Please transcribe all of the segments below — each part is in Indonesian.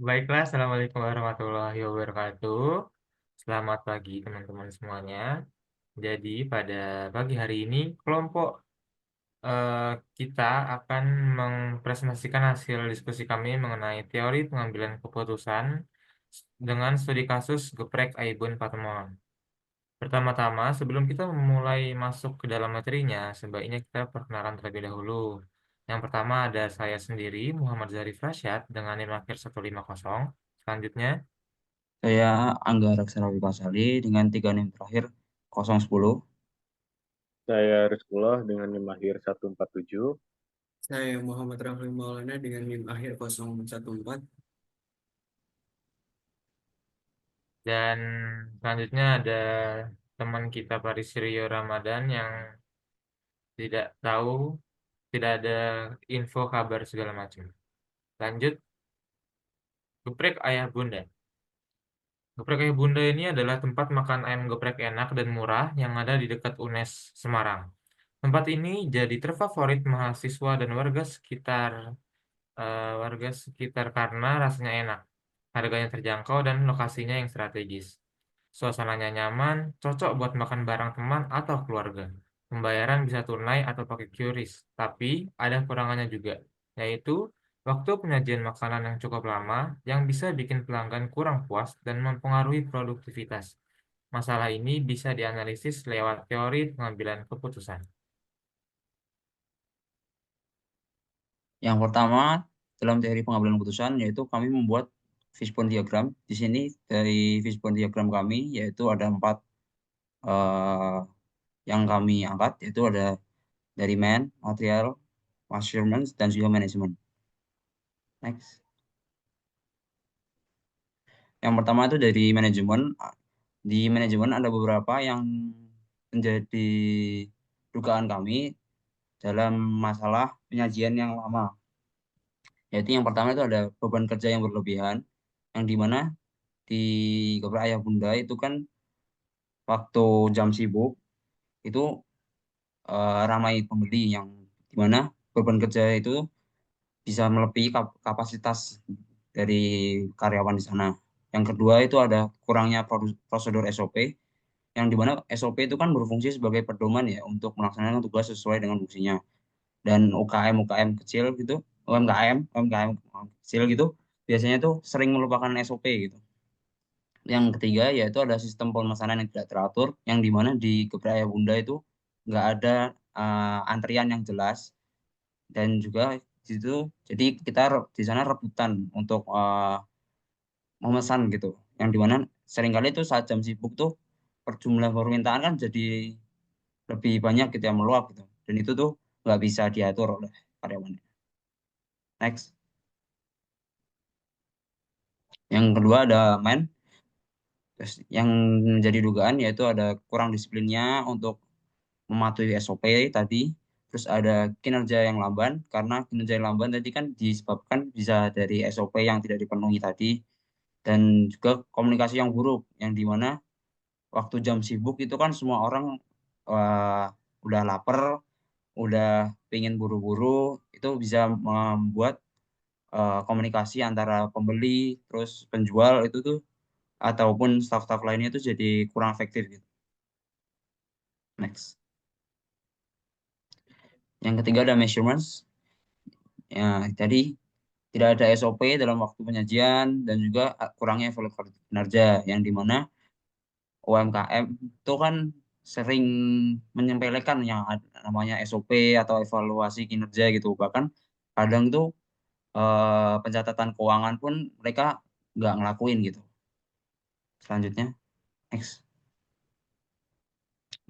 Baiklah, Assalamualaikum warahmatullahi wabarakatuh. Selamat pagi teman-teman semuanya. Jadi pada pagi hari ini kelompok eh, kita akan mempresentasikan hasil diskusi kami mengenai teori pengambilan keputusan dengan studi kasus geprek Aibun Patemon. Pertama-tama, sebelum kita memulai masuk ke dalam materinya, sebaiknya kita perkenalan terlebih dahulu. Yang pertama ada saya sendiri, Muhammad Zarif Rasyad, dengan NIM akhir 150. Selanjutnya, Saya Angga Raksana Wipasali dengan 3 NIM terakhir 010. Saya Rizkullah dengan NIM akhir 147. Saya Muhammad Rafli Maulana dengan NIM akhir 014. dan selanjutnya ada teman kita Paris Rio Ramadan yang tidak tahu, tidak ada info kabar segala macam. Lanjut, geprek ayah bunda. Geprek ayah bunda ini adalah tempat makan ayam geprek enak dan murah yang ada di dekat UNES Semarang. Tempat ini jadi terfavorit mahasiswa dan warga sekitar karena rasanya enak, harganya terjangkau, dan lokasinya yang strategis. Suasananya nyaman, cocok buat makan bareng teman atau keluarga. Pembayaran bisa tunai atau pakai QRIS, tapi ada kurangannya juga, yaitu waktu penyajian makanan yang cukup lama yang bisa bikin pelanggan kurang puas dan mempengaruhi produktivitas. Masalah ini bisa dianalisis lewat teori pengambilan keputusan. Yang pertama, dalam teori pengambilan keputusan yaitu kami membuat fishbone diagram. Di sini dari fishbone diagram kami yaitu ada 4 eh, yang kami angkat, yaitu ada dari man, material, measurements, dan juga manajemen. Next. Yang pertama itu dari manajemen. Di manajemen ada beberapa yang menjadi dugaan kami dalam masalah penyajian yang lama. Yaitu yang pertama itu ada beban kerja yang berlebihan, yang dimana di Geprek Ayah Bunda itu kan waktu jam sibuk itu ramai pembeli, yang dimana beban kerja itu bisa melebihi kapasitas dari karyawan di sana. Yang kedua itu ada kurangnya prosedur SOP, yang dimana SOP itu kan berfungsi sebagai pedoman ya untuk melaksanakan tugas sesuai dengan fungsinya. Dan UKM kecil gitu, UMKM kecil gitu biasanya tuh sering melupakan SOP gitu. Yang ketiga yaitu ada sistem pemesanan yang tidak teratur, yang dimana di Geprek Ayah Bunda itu nggak ada antrian yang jelas. Dan juga di situ jadi kita di sana rebutan untuk memesan gitu, yang dimana seringkali itu saat jam sibuk tuh jumlah permintaan kan jadi lebih banyak gitu, yang meluap gitu, dan itu tuh nggak bisa diatur oleh karyawan. Next. Yang kedua ada main. Terus yang menjadi dugaan yaitu ada kurang disiplinnya untuk mematuhi SOP tadi. Terus ada kinerja yang lamban, karena kinerja yang lamban tadi kan disebabkan bisa dari SOP yang tidak dipenuhi tadi. Dan juga komunikasi yang buruk, yang dimana waktu jam sibuk itu kan semua orang eh, udah lapar, udah pengen buru-buru, itu bisa membuat komunikasi antara pembeli terus penjual itu tuh ataupun staf-staf lainnya itu jadi kurang efektif gitu. Next. Yang ketiga ada measurements. Ya, tadi tidak ada SOP dalam waktu penyajian dan juga kurangnya evaluasi kinerja, yang dimana UMKM itu kan sering menyepelekan yang namanya SOP atau evaluasi kinerja gitu. Bahkan kadang tuh pencatatan keuangan pun mereka nggak ngelakuin gitu. Selanjutnya, next.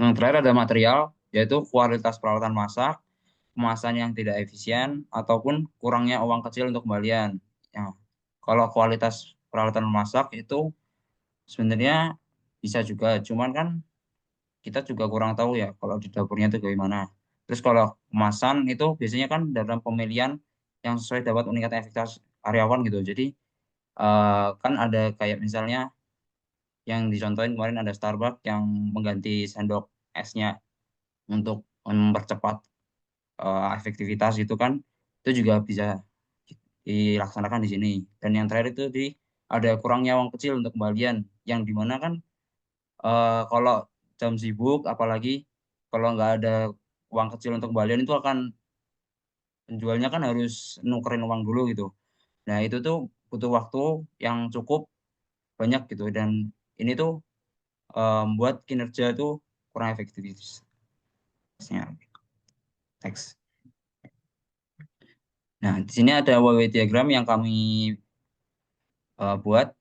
Yang terakhir ada material, yaitu kualitas peralatan masak, kemasan yang tidak efisien, ataupun kurangnya uang kecil untuk kembalian. Ya, kalau kualitas peralatan memasak itu sebenarnya bisa juga, cuman kan kita juga kurang tahu ya kalau di dapurnya itu bagaimana. Terus kalau kemasan itu biasanya kan dalam pemilihan yang sesuai dapat meningkatkan efektivitas karyawan gitu. Jadi kan ada kayak misalnya yang dicontohin kemarin ada Starbucks yang mengganti sendok esnya untuk mempercepat efektivitas itu kan, itu juga bisa dilaksanakan di sini. Dan yang terakhir itu ada kurangnya uang kecil untuk kembalian, yang dimana kan kalau jam sibuk, apalagi kalau nggak ada uang kecil untuk kembalian itu akan penjualnya kan harus nukerin uang dulu gitu. Nah itu tuh butuh waktu yang cukup banyak gitu, dan ini tuh membuat kinerja tuh kurang efektif. Teks. Nah, di sini ada WW diagram yang kami buat.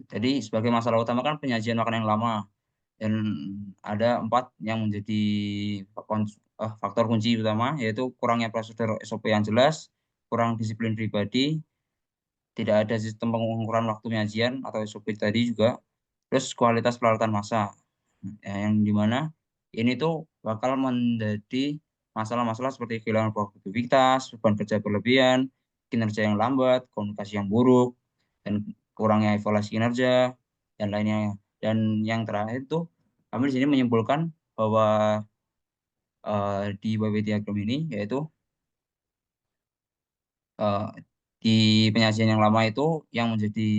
Jadi sebagai masalah utama kan penyajian makanan yang lama, dan ada 4 yang menjadi faktor kunci utama, yaitu kurangnya prosedur SOP yang jelas, kurang disiplin pribadi, tidak ada sistem pengukuran waktu penyajian atau SOP tadi juga, terus kualitas peralatan massa. Ya, yang dimana ini tuh bakal menjadi masalah-masalah seperti kehilangan produktivitas, beban kerja berlebihan, kinerja yang lambat, komunikasi yang buruk, dan kurangnya evaluasi kinerja, dan lainnya. Dan yang terakhir tuh kami di sini menyimpulkan bahwa di WW diagram ini yaitu eh, di penyajian yang lama itu yang menjadi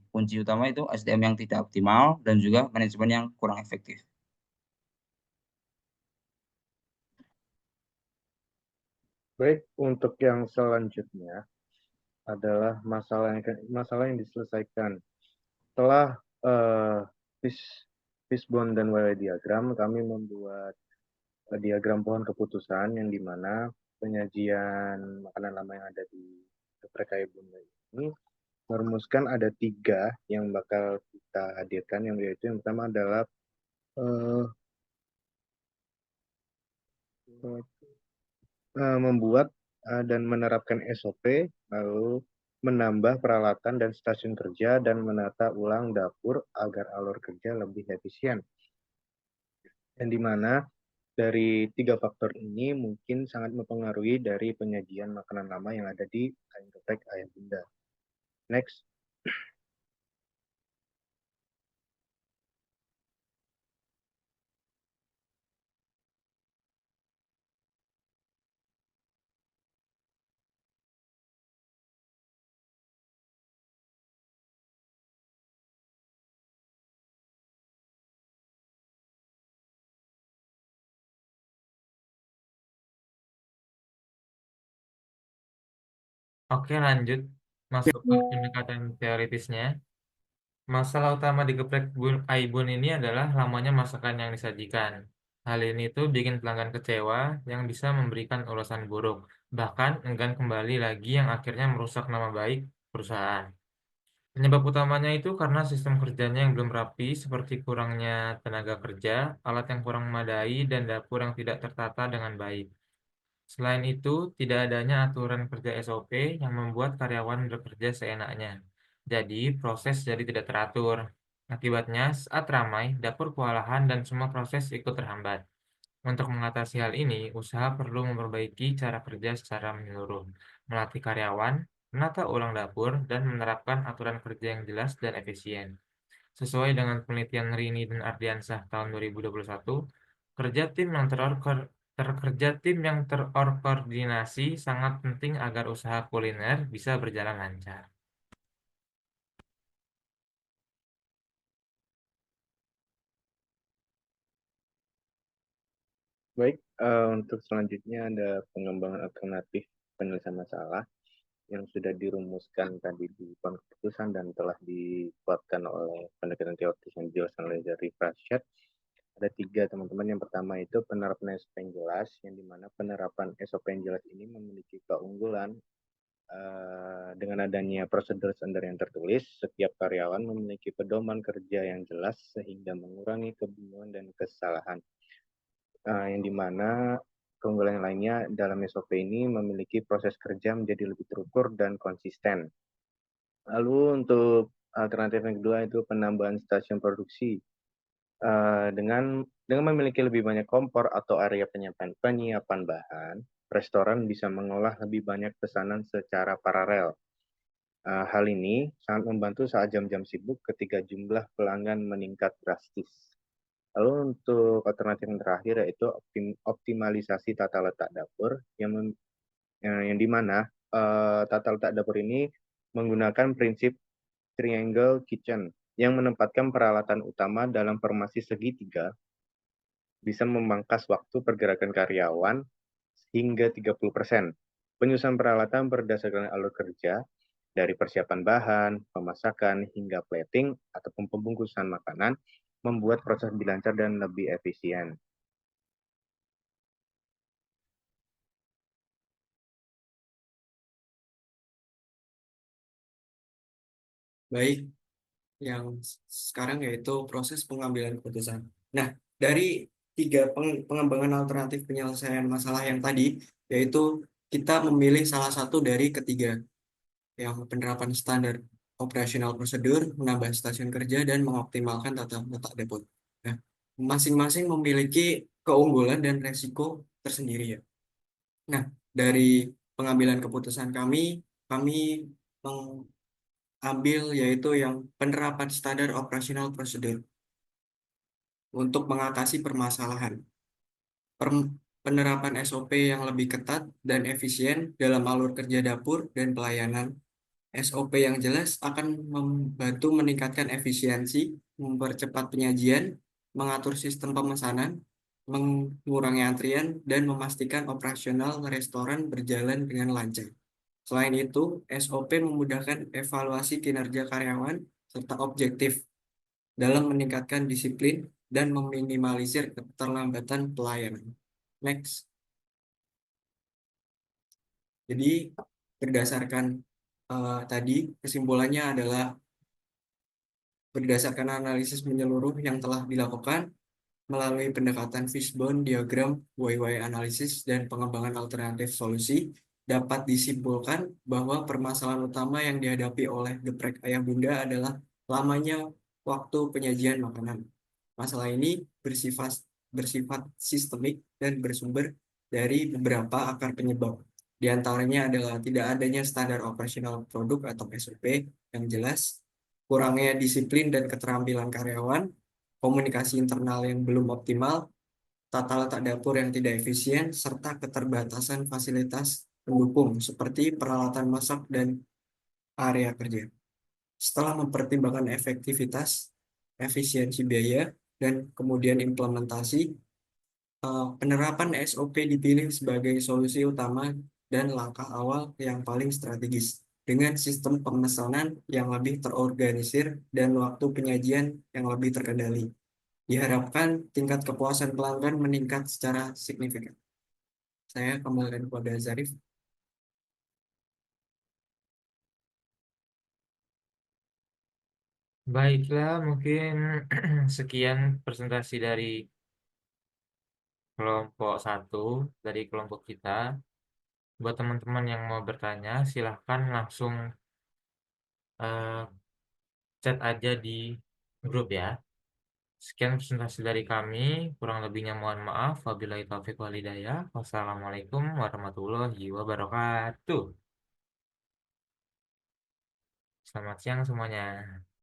kunci utama itu SDM yang tidak optimal dan juga manajemen yang kurang efektif. Baik, untuk yang selanjutnya adalah masalah yang diselesaikan. Setelah eh, fish- fishbone dan WW diagram, kami membuat diagram pohon keputusan yang dimana penyajian makanan lama yang ada di geprek kayu bunda ini merumuskan ada 3 yang bakal kita hadirkan, yang yaitu yang pertama adalah eh, membuat dan menerapkan SOP, lalu menambah peralatan dan stasiun kerja, dan menata ulang dapur agar alur kerja lebih efisien. Yang dimana dari 3 faktor ini mungkin sangat mempengaruhi dari penyajian makanan lama yang ada di Ayam Geprek Ayam Bunda. Next. Oke, lanjut. Masuk ke pendekatan teoritisnya. Masalah utama di geprek Aibun ini adalah lamanya masakan yang disajikan. Hal ini tuh bikin pelanggan kecewa yang bisa memberikan ulasan buruk, bahkan enggan kembali lagi yang akhirnya merusak nama baik perusahaan. Penyebab utamanya itu karena sistem kerjanya yang belum rapi, seperti kurangnya tenaga kerja, alat yang kurang memadai, dan dapur yang tidak tertata dengan baik. Selain itu, tidak adanya aturan kerja SOP yang membuat karyawan bekerja seenaknya. Jadi, proses jadi tidak teratur. Akibatnya, saat ramai, dapur kewalahan dan semua proses ikut terhambat. Untuk mengatasi hal ini, usaha perlu memperbaiki cara kerja secara menyeluruh, melatih karyawan, menata ulang dapur, dan menerapkan aturan kerja yang jelas dan efisien. Sesuai dengan penelitian Rini dan Ardiansah tahun 2021, kerja tim yang terkoordinasi sangat penting agar usaha kuliner bisa berjalan lancar. Baik, untuk selanjutnya ada pengembangan alternatif penyelesaian masalah yang sudah dirumuskan tadi di pohon keputusan dan telah dikuatkan oleh pendekatan teoritis yang dijelaskan oleh dari Rashad. Ada 3 teman-teman. Yang pertama itu penerapan SOP yang jelas, yang dimana penerapan SOP yang jelas ini memiliki keunggulan dengan adanya prosedur standar yang tertulis. Setiap karyawan memiliki pedoman kerja yang jelas sehingga mengurangi kebingungan dan kesalahan. Yang dimana keunggulan yang lainnya dalam SOP ini memiliki proses kerja menjadi lebih terukur dan konsisten. Lalu untuk alternatif yang kedua itu penambahan stasiun produksi. Dengan memiliki lebih banyak kompor atau area penyiapan bahan, restoran bisa mengolah lebih banyak pesanan secara paralel. Hal ini sangat membantu saat jam-jam sibuk ketika jumlah pelanggan meningkat drastis. Lalu untuk alternatif yang terakhir yaitu optimalisasi tata letak dapur yang dimana tata letak dapur ini menggunakan prinsip triangle kitchen yang menempatkan peralatan utama dalam formasi segitiga bisa memangkas waktu pergerakan karyawan hingga 30%. Penyusunan peralatan berdasarkan alur kerja dari persiapan bahan, pemasakan, hingga plating ataupun pembungkusan makanan membuat proses lebih lancar dan lebih efisien. Baik, yang sekarang yaitu proses pengambilan keputusan. Nah, dari tiga pengembangan alternatif penyelesaian masalah yang tadi, yaitu kita memilih salah satu dari ketiga, yang penerapan standar operasional prosedur, menambah stasiun kerja, dan mengoptimalkan tata letak depot. Nah, masing-masing memiliki keunggulan dan resiko tersendiri ya. Nah, dari pengambilan keputusan kami mengambil yaitu yang penerapan standar operasional prosedur untuk mengatasi permasalahan. Penerapan SOP yang lebih ketat dan efisien dalam alur kerja dapur dan pelayanan. SOP yang jelas akan membantu meningkatkan efisiensi, mempercepat penyajian, mengatur sistem pemesanan, mengurangi antrian, dan memastikan operasional restoran berjalan dengan lancar. Selain itu, SOP memudahkan evaluasi kinerja karyawan serta objektif dalam meningkatkan disiplin dan meminimalisir keterlambatan pelayanan. Next. Jadi, berdasarkan tadi, kesimpulannya adalah berdasarkan analisis menyeluruh yang telah dilakukan melalui pendekatan fishbone, diagram, YY analisis, dan pengembangan alternatif solusi, dapat disimpulkan bahwa permasalahan utama yang dihadapi oleh geprek ayah bunda adalah lamanya waktu penyajian makanan. Masalah ini bersifat sistemik dan bersumber dari beberapa akar penyebab. Di antaranya adalah tidak adanya standar operasional produk atau SOP yang jelas, kurangnya disiplin dan keterampilan karyawan, komunikasi internal yang belum optimal, tata letak dapur yang tidak efisien, serta keterbatasan fasilitas pendukung seperti peralatan masak dan area kerja. Setelah mempertimbangkan efektivitas, efisiensi biaya, dan kemudian implementasi, penerapan SOP dipilih sebagai solusi utama dan langkah awal yang paling strategis dengan sistem pemesanan yang lebih terorganisir dan waktu penyajian yang lebih terkendali. Diharapkan tingkat kepuasan pelanggan meningkat secara signifikan. Saya kembalikan kepada Zarif. Baiklah, mungkin sekian presentasi dari kelompok satu, dari kelompok kita. Buat teman-teman yang mau bertanya, silahkan langsung eh, chat aja di grup ya. Sekian presentasi dari kami, kurang lebihnya mohon maaf. Wabillahi taufiq wal hidayah. Wassalamualaikum warahmatullahi wabarakatuh. Selamat siang semuanya.